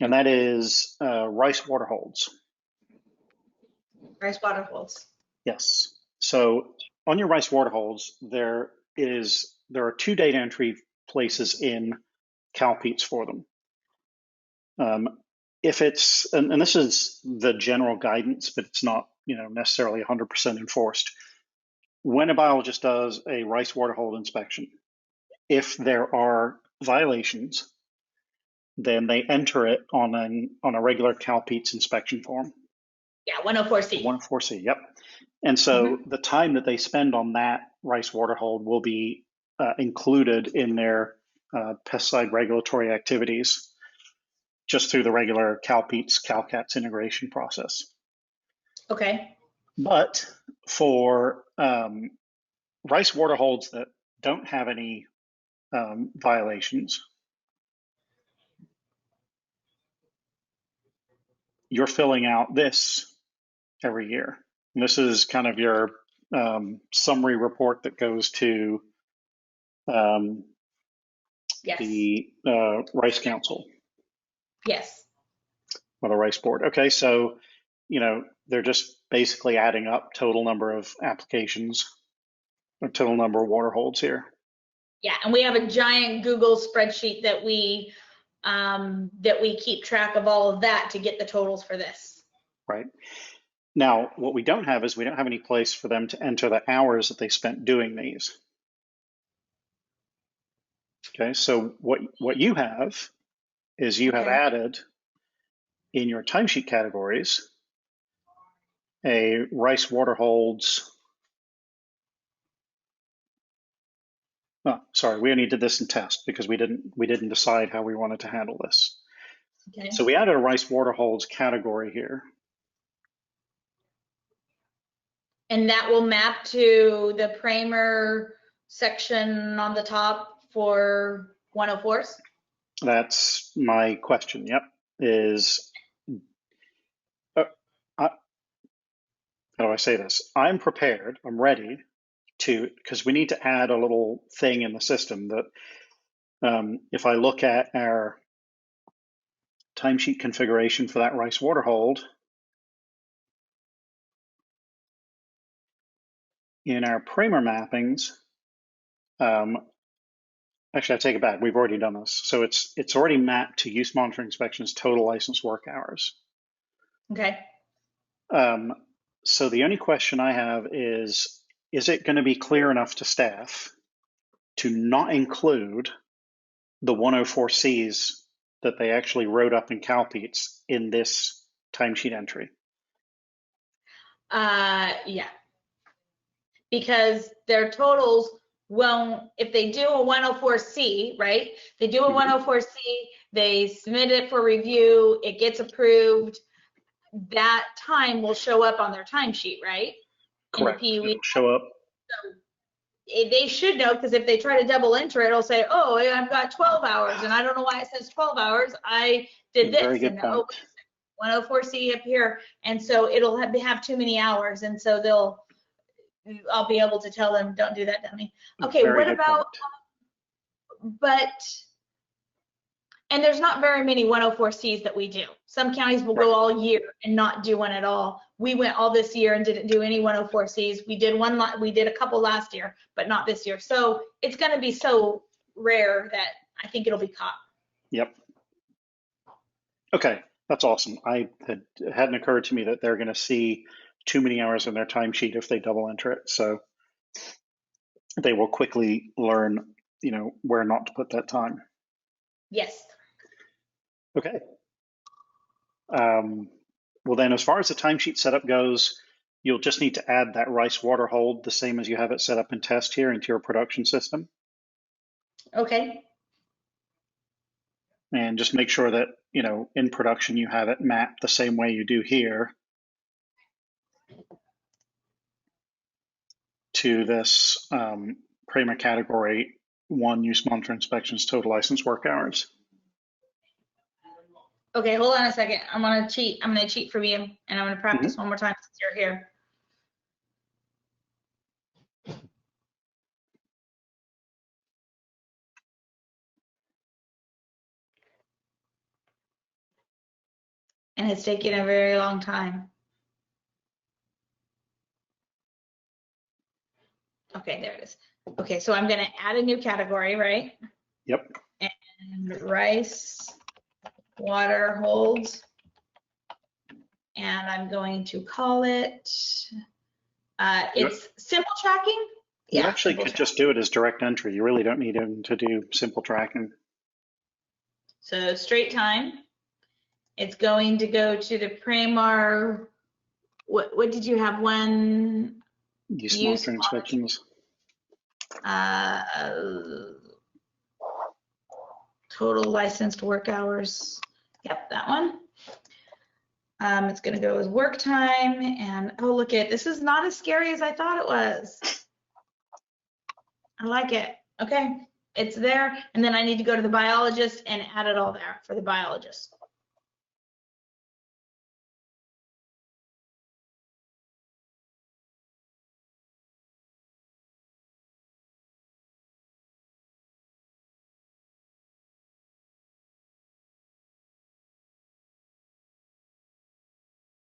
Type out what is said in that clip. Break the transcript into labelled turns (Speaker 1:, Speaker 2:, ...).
Speaker 1: and that is rice water holds.
Speaker 2: Rice water holes.
Speaker 1: Yes. So on your rice water holds, there are two data entry places in CalPEATS for them. If it's and this is the general guidance, but it's not necessarily 100% enforced. When a biologist does a rice water hold inspection, if there are violations, then they enter it on a regular CalPEATS inspection form.
Speaker 2: Yeah, 104C.
Speaker 1: 104C, yep. And so the time that they spend on that rice water hold will be included in their pesticide regulatory activities just through the regular CalPEATS, CalCATS integration process.
Speaker 2: Okay.
Speaker 1: But for rice water holds that don't have any violations, you're filling out this every year. And this is kind of your summary report that goes to
Speaker 2: Yes.
Speaker 1: the Rice Council
Speaker 2: Yes.
Speaker 1: or the Rice Board. Okay, so they're just basically adding up total number of applications or total number of water holds here.
Speaker 2: Yeah, and we have a giant Google spreadsheet that we keep track of all of that to get the totals for this.
Speaker 1: Right. Now, what we don't have is we don't have any place for them to enter the hours that they spent doing these. Okay, so what you have is you have added in your timesheet categories a rice water holds. Oh, sorry, we only did this in test because we didn't decide how we wanted to handle this.
Speaker 2: Okay.
Speaker 1: So we added a rice water holds category here.
Speaker 2: And that will map to the Kramer section on the top for 104s?
Speaker 1: That's my question. Yep. How do I say this? I'm prepared. I'm ready because we need to add a little thing in the system that if I look at our timesheet configuration for that rice water hold, in our Kramer mappings, actually I take it back. We've already done this. So it's already mapped to use monitoring inspections total license work hours.
Speaker 2: Okay.
Speaker 1: So the only question I have is it going to be clear enough to staff to not include the 104Cs that they actually wrote up in CalPEATS in this timesheet entry?
Speaker 2: Yeah. Because their totals won't, if they do a 104C, right? They do a 104C, they submit it for review, it gets approved, that time will show up on their timesheet, right?
Speaker 1: Correct.
Speaker 2: In the PUE.
Speaker 1: It'll show up.
Speaker 2: So they should know, because if they try to double enter it, it'll say, oh, I've got 12 hours, and I don't know why it says 12 hours. I did this.
Speaker 1: Very good point.
Speaker 2: Oh, 104C up here, and so it'll have too many hours, and so I'll be able to tell them, don't do that, dummy. Okay,
Speaker 1: Very
Speaker 2: what
Speaker 1: good
Speaker 2: about,
Speaker 1: point.
Speaker 2: and there's not very many 104Cs that we do. Some counties will go all year and not do one at all. We went all this year and didn't do any 104Cs. We did a couple last year, but not this year. So it's going to be so rare that I think it'll be caught.
Speaker 1: Yep. Okay, that's awesome. It hadn't occurred to me that they're going to see too many hours in their timesheet if they double enter it. So they will quickly learn, where not to put that time.
Speaker 2: Yes.
Speaker 1: Okay. Well, then, as far as the timesheet setup goes, you'll just need to add that rice water hold the same as you have it set up in test here into your production system.
Speaker 2: Okay.
Speaker 1: And just make sure that, in production, you have it mapped the same way you do here to this Kramer category 1 use monitor inspections total license work hours.
Speaker 2: Okay, hold on a second. I'm gonna cheat for you, and I'm gonna practice one more time since you're here. and it's taking a very long time. Okay, there it is. Okay, so I'm gonna add a new category, right?
Speaker 1: Yep.
Speaker 2: And rice water holds. And I'm going to call it, it's simple tracking.
Speaker 1: You
Speaker 2: Yeah,
Speaker 1: actually
Speaker 2: simple
Speaker 1: could
Speaker 2: tracking.
Speaker 1: just do it as direct entry. You really don't need him to do simple tracking.
Speaker 2: So straight time. It's going to go to the Primar. What did you have? One
Speaker 1: Use
Speaker 2: use
Speaker 1: monitoring inspections.
Speaker 2: Total licensed work hours. Yep, that one. It's going to go as work time, and oh, look at this is not as scary as I thought it was. I like it. Okay, it's there, and then I need to go to the biologist and add it all there for the biologist.